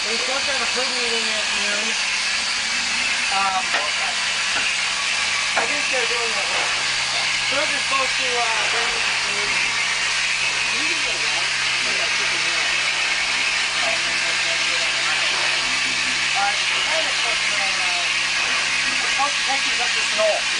We're supposed to have a crew meeting at noon. I think they're doing that work. Crews are supposed to bring in some food. You can get around. Yeah, chicken meal. Kind of supposed to go around. We're supposed to take these up to Snow.